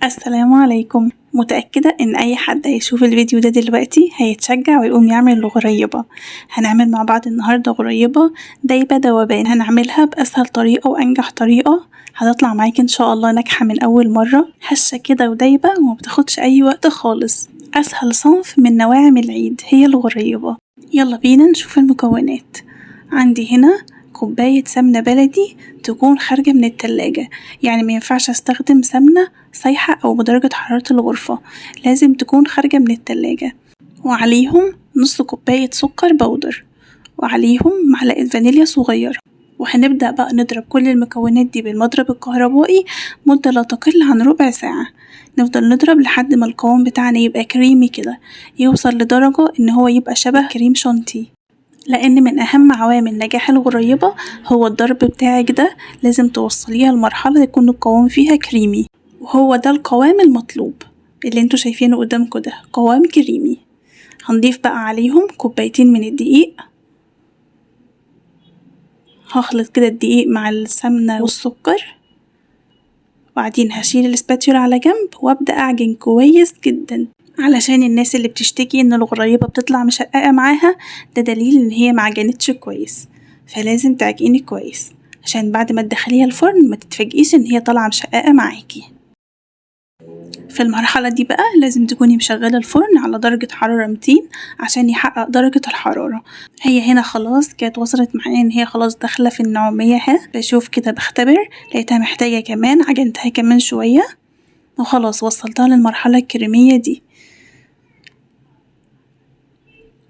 السلام عليكم. متأكدة ان اي حد هيشوف الفيديو ده دلوقتي هيتشجع ويقوم يعمل الغريبة. هنعمل مع بعض النهاردة غريبة دايبة دوبان. هنعملها بأسهل طريقة وأنجح طريقة، هتطلع معاك ان شاء الله ناجحة من اول مرة، هشة كده ودايبة وما بتاخدش اي وقت خالص. اسهل صنف من نواعم العيد هي الغريبة. يلا بينا نشوف المكونات. عندي هنا كوباية سمنة بلدي تكون خارجة من التلاجة، يعني مينفعش استخدم سمنة سايحة او بدرجة حرارة الغرفة، لازم تكون خارجة من التلاجة. وعليهم نص كوباية سكر بودر، وعليهم معلقة فانيليا صغيرة. وهنبدأ بقى نضرب كل المكونات دي بالمضرب الكهربائي مدة لا تقل عن ربع ساعة. نفضل نضرب لحد ما القوام بتاعنا يبقى كريمي كده، يوصل لدرجة ان هو يبقى شبه كريم شانتيه. لأن من أهم عوامل نجاح الغريبة هو الضرب بتاعك ده، لازم توصليها لمرحلة يكون القوام فيها كريمي، وهو ده القوام المطلوب اللي انتوا شايفينه قدامكم ده، قوام كريمي. هنضيف بقى عليهم كوبايتين من الدقيق. هخلط كده الدقيق مع السمنة والسكر، وبعدين هشيل الاسباتيولا على جنب وابدأ اعجن كويس جدا. علشان الناس اللي بتشتكي ان الغريبة بتطلع مشققة معاها، ده دليل ان هي معجنتش كويس، فلازم تعجني كويس عشان بعد ما تدخليها الفرن ما تتفاجئيش ان هي طالعة مشققة معاكي. في المرحلة دي بقى لازم تكوني مشغلة الفرن على درجة حرارة 200 عشان يحقق درجة الحرارة. هي هنا خلاص كانت وصلت معايا ان هي خلاص داخلة في النعومية اهي. بشوف كده بختبر، لقيتها محتاجة كمان، عجنتها كمان شوية وخلاص وصلتها للمرحلة الكريمية دي.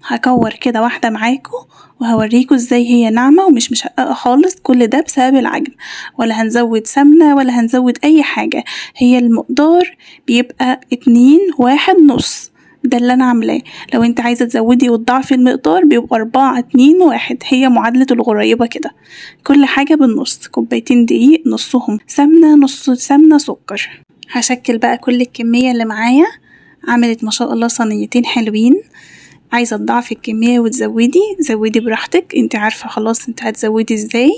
هكور كده واحدة معاكم وهوريكم ازاي هي ناعمة ومش مشققة خالص. كل ده بسبب العجن، ولا هنزود سمنة ولا هنزود اي حاجة. هي المقدار بيبقى 2:1.5، ده اللي انا عاملاه. لو انت عايزة تزودي وتضعفي المقدار بيبقى 4:2:1. هي معادلة الغريبة كده، كل حاجة بالنص. كوبايتين دقيق، نصهم سمنة، نص سمنة سكر. هشكل بقى كل الكمية اللي معايا. عملت ما شاء الله صينيتين حلوين. عايزة تضعفي الكمية وتزودي، زودي براحتك، انت عارفة خلاص انت هتزودي ازاي.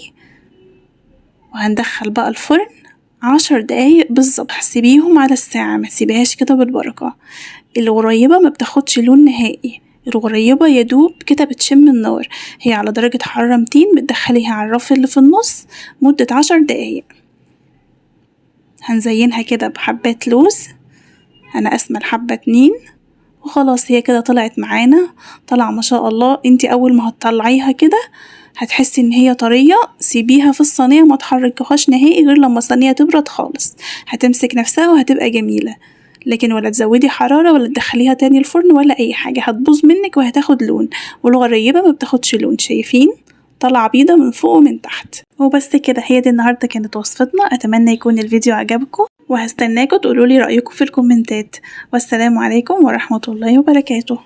وهندخل بقى الفرن 10 دقايق بالظبط. سيبيهم على الساعة، ما تسيبيهاش كده بالبركة. الغريبة ما بتاخدش لون نهائي، الغريبة يدوب كده بتشم النار. هي على درجة حرارة 200، بتدخليها على الرف اللي في النص مدة 10 دقايق. هنزينها كده بحبات لوز، انا اسمى الحبة 2. وخلاص هي كده طلعت معانا، طلع ما شاء الله. انتي اول ما هتطلعيها كده هتحسي ان هي طرية. سيبيها في الصينية، ما تحركيهاش نهائي غير لما الصينية تبرد خالص، هتمسك نفسها وهتبقى جميلة. لكن ولا تزودي حرارة ولا تدخليها تاني الفرن ولا اي حاجة، هتبوظ منك وهتاخد لون. والغريبة ما بتاخدش لون، شايفين طلع بيضة من فوق ومن تحت. وبس كده، هي دي النهاردة كانت وصفتنا. اتمنى يكون الفيديو عجبكم، وهستناكم تقولولي رأيكم في الكومنتات. والسلام عليكم ورحمة الله وبركاته.